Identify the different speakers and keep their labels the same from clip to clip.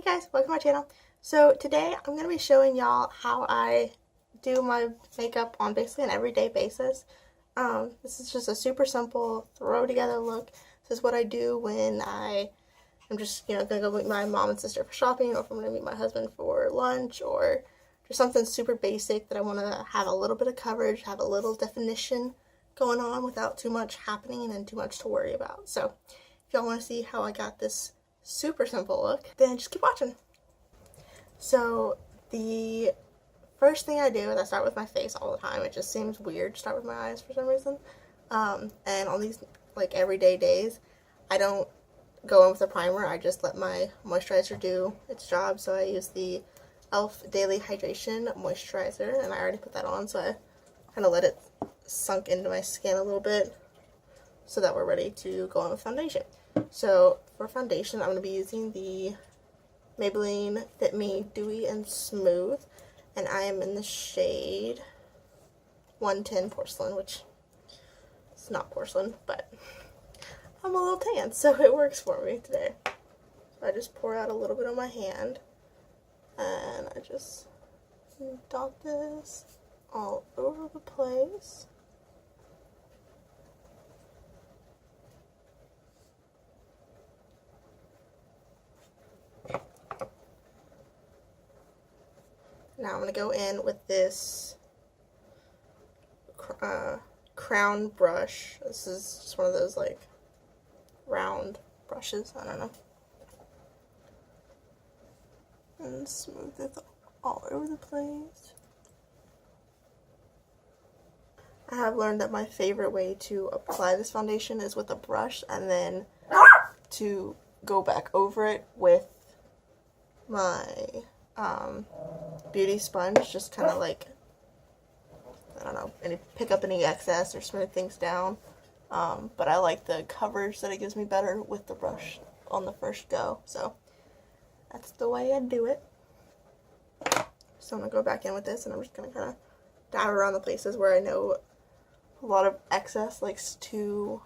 Speaker 1: guys, welcome to my channel. So today I'm going to be showing y'all how I do my makeup on basically an everyday basis. This is just a super simple throw together look. This is what I do when I am just, going to go meet my mom and sister for shopping, or if I'm going to meet my husband for lunch, or just something super basic that I want to have a little bit of coverage, have a little definition going on without too much happening and too much to worry about. So if y'all want to see how I got this super simple look, then just keep watching. So the first thing I do is I start with my face all the time. It just seems weird to start with my eyes for some reason. And on these like everyday days, I don't go in with a primer. I just let my moisturizer do its job. So I use the E.L.F. Daily Hydration Moisturizer, and I already put that on, so I kind of let it sunk into my skin a little bit so that we're ready to go on with foundation. So for foundation, I'm going to be using the Maybelline Fit Me Dewy and Smooth, and I am in the shade 110 Porcelain, which is not porcelain, but I'm a little tan, so it works for me today. So I just pour out a little bit on my hand, and I just dot this all over the place. Now I'm going to go in with this Crayon brush. This is just one of those like round brushes, I don't know. And smooth it all over the place. I have learned that my favorite way to apply this foundation is with a brush, and then to go back over it with my beauty sponge, just kind of like, I don't know, pick up any excess or smooth things down. But I like the coverage that it gives me better with the brush on the first go, so that's the way I do it. So I'm going to go back in with this, and I'm just going to kind of dab around the places where I know a lot of excess likes to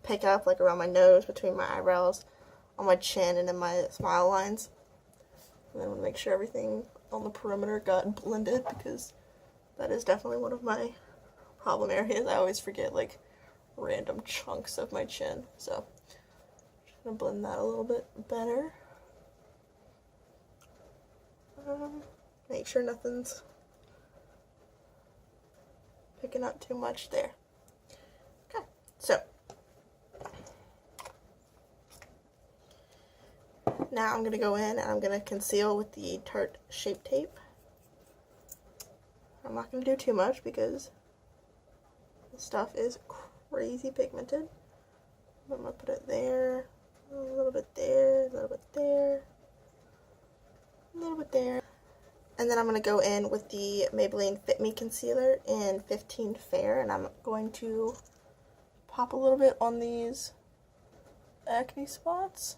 Speaker 1: pick up, like around my nose, between my eyebrows, on my chin, and in my smile lines. And then I'm going to make sure everything on the perimeter got blended, because that is definitely one of my problem areas. I always forget like random chunks of my chin, so just going to blend that a little bit better. Make sure nothing's picking up too much there. Okay, so now I'm going to go in and I'm going to conceal with the Tarte Shape Tape. I'm not going to do too much because this stuff is crazy pigmented. I'm going to put it there, a little bit there, a little bit there, a little bit there. And then I'm going to go in with the Maybelline Fit Me Concealer in 15 Fair, and I'm going to pop a little bit on these acne spots.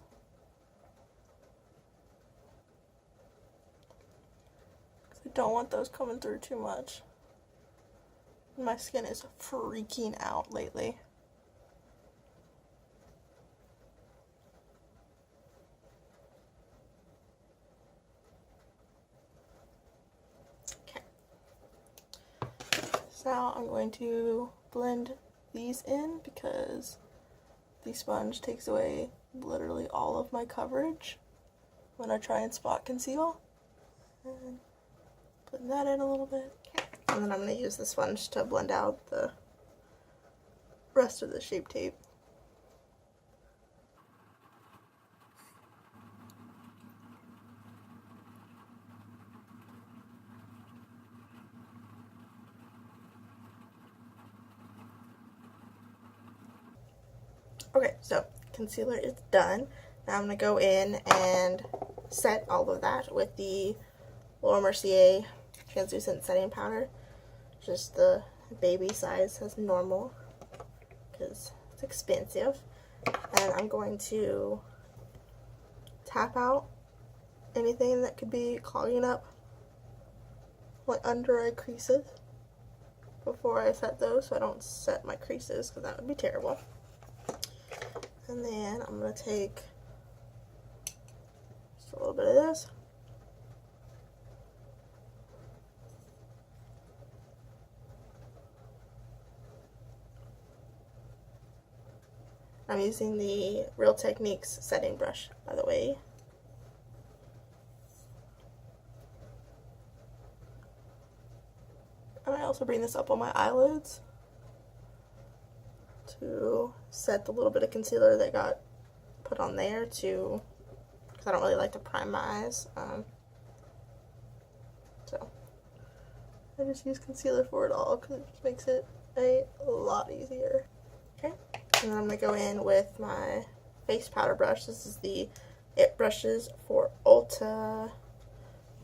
Speaker 1: I don't want those coming through too much. My skin is freaking out lately. Okay. So now I'm going to blend these in, because the sponge takes away literally all of my coverage when I try and spot conceal. And blend that in a little bit. And then I'm going to use the sponge to blend out the rest of the Shape Tape. Okay, so concealer is done. Now I'm going to go in and set all of that with the Mercier translucent setting powder, just the baby size as normal because it's expensive. And I'm going to tap out anything that could be clogging up my under eye creases before I set those, so I don't set my creases, because that would be terrible. And then I'm going to take just a little bit of this. I'm using the Real Techniques setting brush, by the way. And I also bring this up on my eyelids to set the little bit of concealer that got put on there, because I don't really like to prime my eyes. So I just use concealer for it all because it just makes it a lot easier. Okay, and then I'm going to go in with my face powder brush. This is the It Brushes for Ulta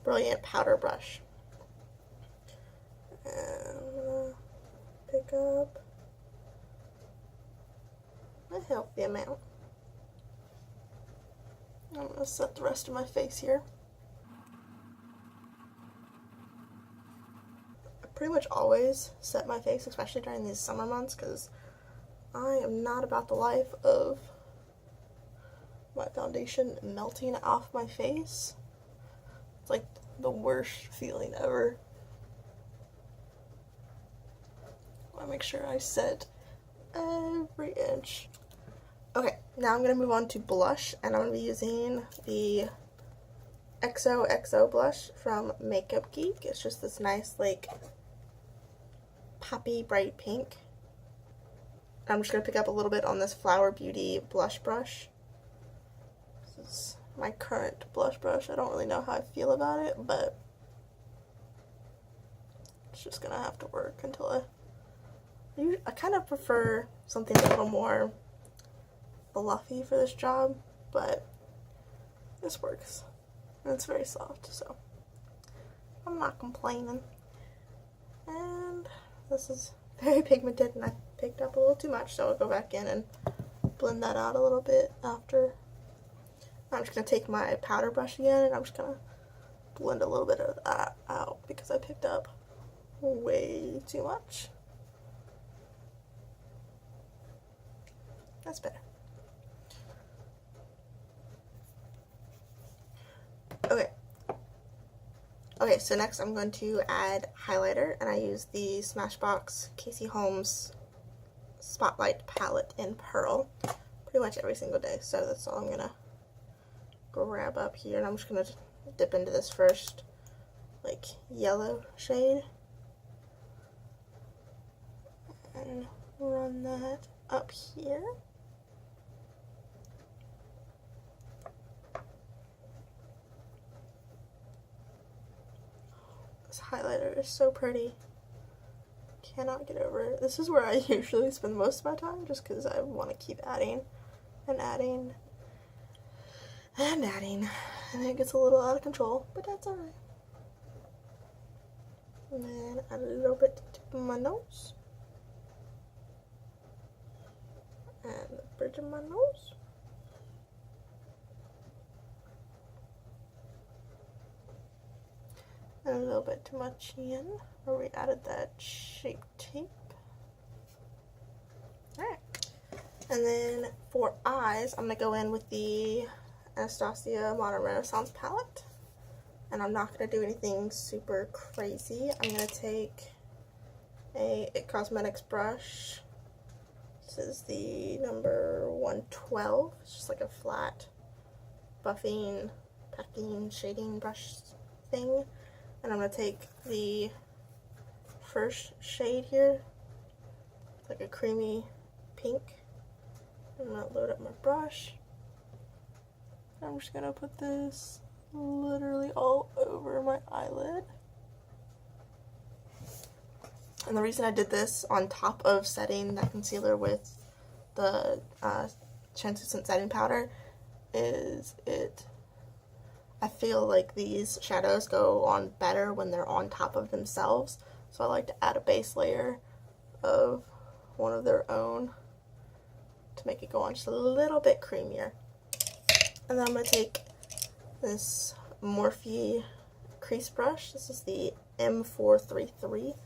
Speaker 1: Brilliant Powder Brush. And I'm going to pick up a healthy amount. I'm going to set the rest of my face here. I pretty much always set my face, especially during these summer months, because I am not about the life of my foundation melting off my face. It's like the worst feeling ever. I make sure I set every inch. Okay, now I'm going to move on to blush, and I'm going to be using the XOXO blush from Geek. It's just this nice, like, poppy bright pink. I'm just going to pick up a little bit on this Flower Beauty blush brush. This is my current blush brush. I don't really know how I feel about it, but it's just going to have to work until I kind of prefer something a little more fluffy for this job, but this works. And it's very soft, so I'm not complaining. And this is very pigmented, and I picked up a little too much, so I'll go back in and blend that out a little bit after. I'm just going to take my powder brush again, and I'm just going to blend a little bit of that out because I picked up way too much. That's better. Okay, so next I'm going to add highlighter, and I use the Smashbox Casey Holmes Spotlight Palette in Pearl pretty much every single day, so that's all I'm going to grab up here, and I'm just going to dip into this first, like, yellow shade, and run that up here. This highlighter is so pretty. Cannot get over it. This is where I usually spend most of my time, just because I want to keep adding and adding and adding, and it gets a little out of control, but that's alright. And then add a little bit to the tip of my nose and the bridge of my nose. And a little bit to my chin, where we added that Shape Tape. Alright. And then for eyes, I'm going to go in with the Anastasia Modern Renaissance palette. And I'm not going to do anything super crazy. I'm going to take a IT Cosmetics brush. This is the number 112. It's just like a flat buffing, packing, shading brush thing. And I'm going to take the first shade here, like a creamy pink. I'm going to load up my brush. I'm just going to put this literally all over my eyelid. And the reason I did this on top of setting that concealer with the translucent setting powder is I feel like these shadows go on better when they're on top of themselves, so I like to add a base layer of one of their own to make it go on just a little bit creamier. And then I'm going to take this Morphe crease brush. This is the M433,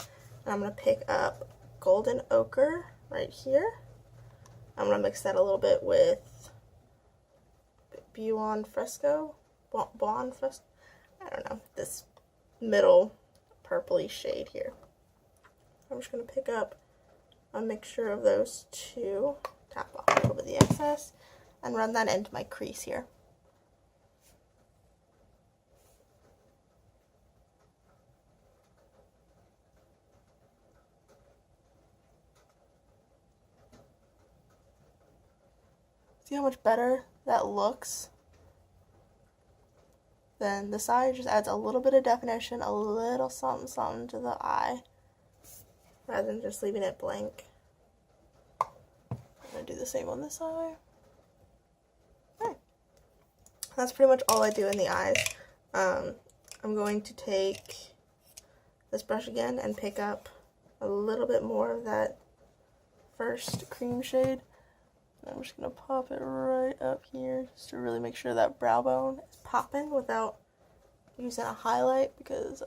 Speaker 1: and I'm going to pick up Golden Ochre right here. I'm going to mix that a little bit with Buon Fresco blonde, I don't know, this middle purpley shade here. I'm just going to pick up a mixture of those two, tap off a little bit of the excess, and run that into my crease here. See how much better that looks? Then the side just adds a little bit of definition, a little something something to the eye, rather than just leaving it blank. I'm going to do the same on this eye. Okay. That's pretty much all I do in the eyes. I'm going to take this brush again and pick up a little bit more of that first cream shade. I'm just going to pop it right up here just to really make sure that brow bone is popping without using a highlight, because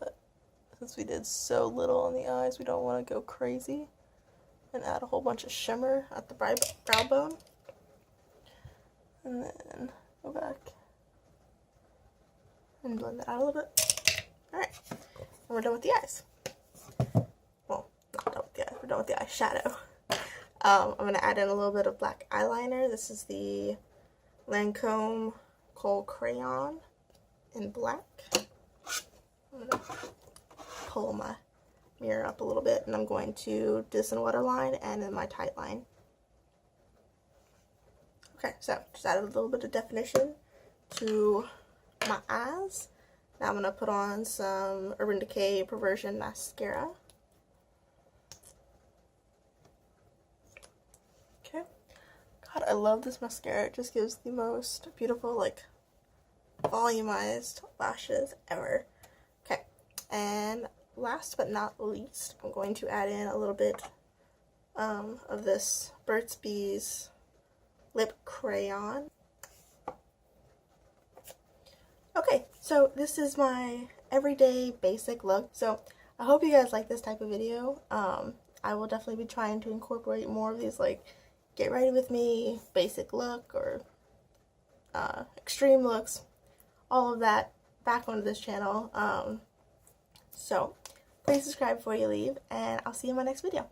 Speaker 1: since we did so little on the eyes, we don't want to go crazy and add a whole bunch of shimmer at the brow bone. And then go back and blend that out a little bit. Alright, and we're done with the eyes. Well, not done with the eyes, we're done with the eyeshadow. I'm going to add in a little bit of black eyeliner. This is the Lancome Kohl Crayon in black. I'm going to pull my mirror up a little bit, and I'm going to do this in waterline and in my tight line. Okay, so just added a little bit of definition to my eyes. Now I'm going to put on some Urban Decay Perversion mascara. God, I love this mascara. It just gives the most beautiful, like, volumized lashes ever. Okay, and last but not least, I'm going to add in a little bit of this Burt's Bees lip crayon. Okay, so this is my everyday basic look. So I hope you guys like this type of video. I will definitely be trying to incorporate more of these, like, get ready with me, basic look, or extreme looks, all of that back onto this channel. So please subscribe before you leave, and I'll see you in my next video.